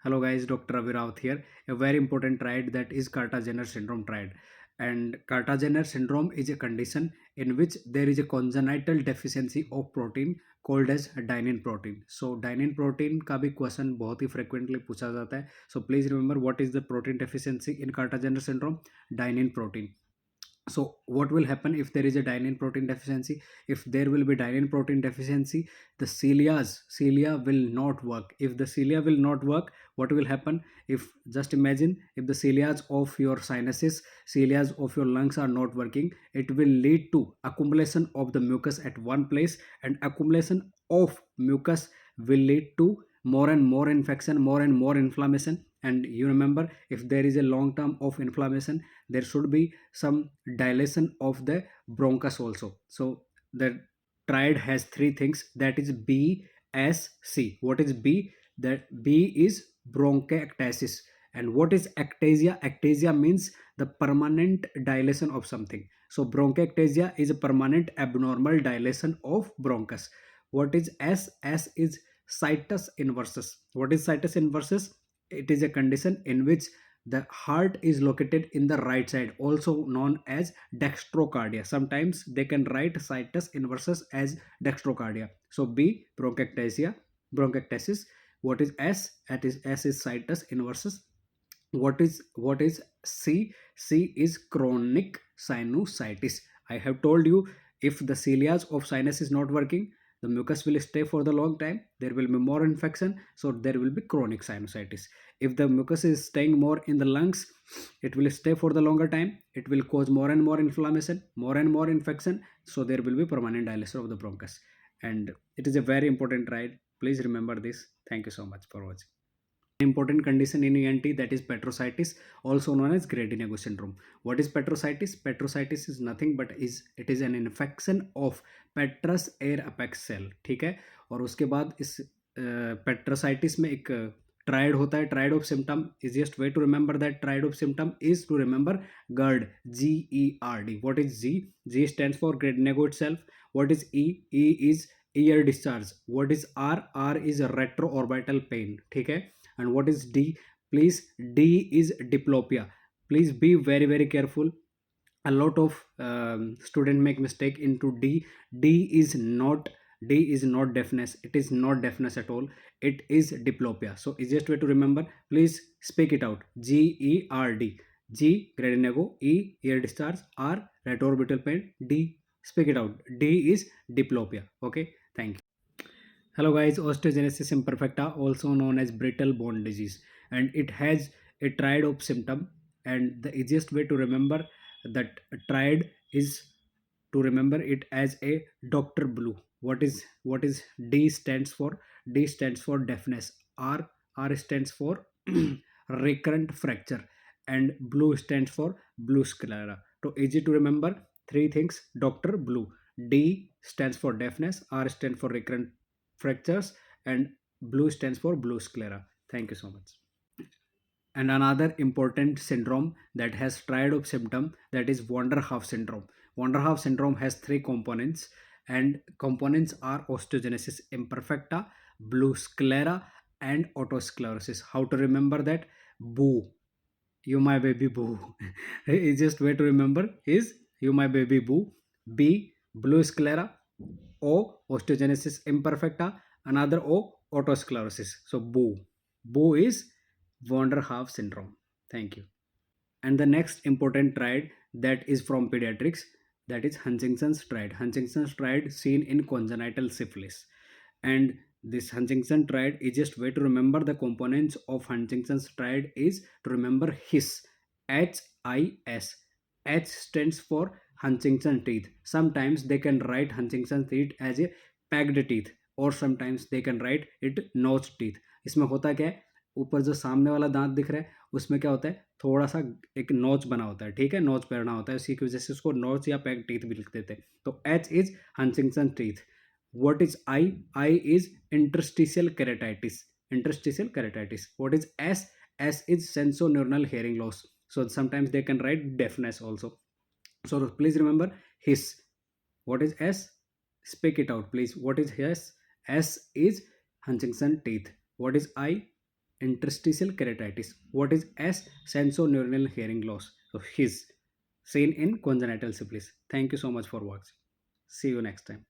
Hello guys, Dr. Ravi Rawat here. A very important triad that is Carter-Jenner syndrome triad. And Carter-Jenner syndrome is a condition in which there is a congenital deficiency of protein called as dynein protein. So dynein protein का भी question बहुत ही frequently पूछा जाता है. So please remember what is the protein deficiency in Carter-Jenner syndrome? Dynein protein. So what will happen if there is a dynein protein deficiency? If there will be dynein protein deficiency, the cilia will not work. If the cilia will not work, what will happen? If just imagine, if the cilia of your sinuses, cilia of your lungs are not working, it will lead to accumulation of the mucus at one place, and accumulation of mucus will lead to more and more infection, more and more inflammation. And you remember, if there is a long term of inflammation, there should be some dilation of the bronchus also. So the triad has three things, that is B, S, C. What is B? That B is bronchiectasis. And what is ectasia? Ectasia means the permanent dilation of something. So bronchiectasia is a permanent abnormal dilation of bronchus. What is S? S is situs inversus. What is situs inversus? It is a condition in which the heart is located in the right side, also known as dextrocardia. Sometimes they can write situs inversus as dextrocardia. So B, bronchiectasis. What is S? That is S is situs inversus. What is C? C is chronic sinusitis. I have told you, if the cilia of sinus is not working, the mucus will stay for the long time, there will be more infection, so there will be chronic sinusitis. If the mucus is staying more in the lungs, it will stay for the longer time, it will cause more and more inflammation, more and more infection, so there will be permanent dilation of the bronchus. And it is a very important right. Please remember this. Thank you so much for watching. Important condition in ENT, that is petrositis, also known as Grady-Negro syndrome. What is petrositis? Petrositis is nothing but it is an infection of petrous air apex cell. ठीक है. और उसके बाद इस petrositis में एक triad होता है. Triad of symptom, easiest way to remember that triad of symptom is to remember GERD. GERD. What is G? G stands for Grady-Negro itself. What is E? E is ear discharge. What is R? R is retroorbital pain. ठीक है. And what is D? Please, D is diplopia. Please be very very careful. A lot of student make mistake into D. D is not deafness. It is not deafness at all. It is diplopia. So easiest way to remember, please speak it out. GERD. G, Grady-Negro. E, ear discharge. R, retroorbital pain. D, speak it out. D is diplopia. Okay, thank you. Hello guys, osteogenesis imperfecta, also known as brittle bone disease, and it has a triad of symptom. And the easiest way to remember that triad is to remember it as a Dr. Blue. What is D stands for? D stands for deafness. R stands for recurrent fracture, and blue stands for blue sclera. So easy to remember, three things: Dr. Blue. D stands for deafness, R stands for recurrent fractures, and blue stands for blue sclera. Thank you so much. And another important syndrome that has triad of symptom, that is Wanderhauf syndrome. Wanderhauf syndrome has three components, and components are osteogenesis imperfecta, blue sclera, and otosclerosis. How to remember that? Boo, you my baby boo. Easiest way to remember is you my baby boo. B, blue sclera. O, osteogenesis imperfecta. Another O, otosclerosis. So boo. Boo is Wanderhauf syndrome. Thank you. And the next important triad that is from pediatrics, that is Huntington's triad. Huntington's triad seen in congenital syphilis. And this Huntington triad, easiest way to remember the components of Huntington's triad is to remember HIS. HIS. H stands for Huntington teeth. Sometimes they can write Huntington teeth as a pegged teeth, or sometimes they can write it notched teeth. इसमें होता क्या है, ऊपर जो सामने वाला दांत दिख रहा है उसमें क्या होता है, थोड़ा सा एक नोच बना होता है. ठीक है, नोच पड़ना होता है, उसी की वजह से उसको नोच या पैक टीथ भी लिख देते हैं. तो H is Huntington teeth. What is I? I is interstitial keratitis. Interstitial keratitis. What is S? S is sensorineural hearing loss. So sometimes they can write deafness also. So please remember his. What is S? Speak it out, please. What is S? S is Huntington teeth. What is I? interstitial keratitis. What is S? Sensorineural hearing loss. So his seen in congenital syphilis. Thank you so much for watching. See you next time.